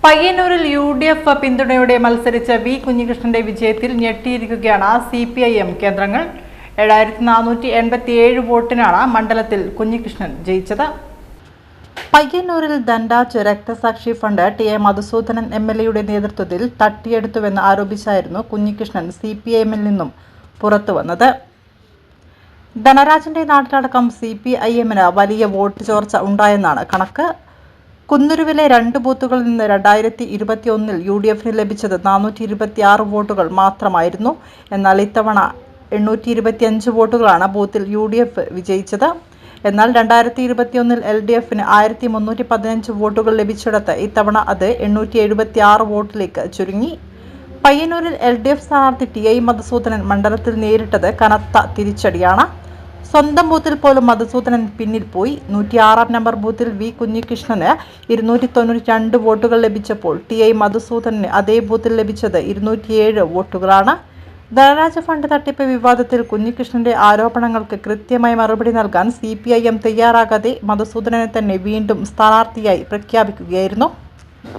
പയ്യന്നൂരിൽ UDF പിന്തുണയോടെ മത്സരിച്ച വി കുഞ്ഞികൃഷ്ണന്റെ വിജയത്തിൽ ഞെട്ടിയിരിക്കുകയാണ് CPIM കേന്ദ്രങ്ങൾ. 7487 വോട്ടിനാണ് മണ്ഡലത്തിൽ കുഞ്ഞികൃഷ്ണൻ ജയിച്ചത്. പയ്യന്നൂരിൽ ദണ്ഡാച്ച് രക്തസാക്ഷി ഫണ്ട് ടി.എ. മധുസൂദനൻ MLA നേതൃത്വത്തിൽ തട്ടിയെടുത്തുവെന്ന് ആരോപിച്ചായിരുന്നു കുഞ്ഞികൃഷ്ണൻ CPIM-ൽ നിന്നും പുറത്തുവന്നത്. ധനരാജന്റെ നാട്ടിലടക്കം CPIM-ന് വലിയ വോട്ട് ചോർച്ച ഉണ്ടായെന്നാണ് കണക്ക്. കുന്നുരുവിലെ 2 ബൂത്തുകളിൽ നിന്ന് 2021-ൽ UDF-ന് ലഭിച്ചത് 426 വോട്ടുകൾ മാത്രമായിരുന്നു. എന്നാൽ ഇത്തവണ 825 വോട്ടുകളാണ് ബൂത്തിൽ UDF വിജയിച്ചത്. എന്നാൽ 2021-ൽ LDF-ന് 1315 വോട്ടുകൾ ലഭിച്ചിടത്ത് ഇത്തവണ അത് 876 വോട്ടിലേക്ക് ചുരുങ്ങി. പയ്യന്നൂരിൽ LDF സ്ഥാനാർത്ഥി ടി.ഐ. മധുസൂദനൻ മണ്ഡലത്തിൽ നേരിട്ടത് കനത്ത തിരിച്ചടിയാണ്. സ്വന്തം ബൂത്തിൽ പോലും മധുസൂദനൻ പിന്നിൽ പോയി. 106-ാം നമ്പർ ബൂത്തിൽ വി കുഞ്ഞികൃഷ്ണന് 292 വോട്ടുകൾ ലഭിച്ചപ്പോൾ ടി.ഐ. മധുസൂദനന് അതേ ബൂത്തിൽ ലഭിച്ചത് 207 വോട്ടുകളാണ്. ധനരാജ ഫണ്ട് തട്ടിപ്പ് വിവാദത്തിൽ കുഞ്ഞികൃഷ്ണന്റെ ആരോപണങ്ങൾക്ക് കൃത്യമായി മറുപടി നൽകാൻ CPIM തയ്യാറാകാതെ മധുസൂദനനെ തന്നെ വീണ്ടും സ്ഥാനാർത്ഥിയായി പ്രഖ്യാപിക്കുകയായിരുന്നു.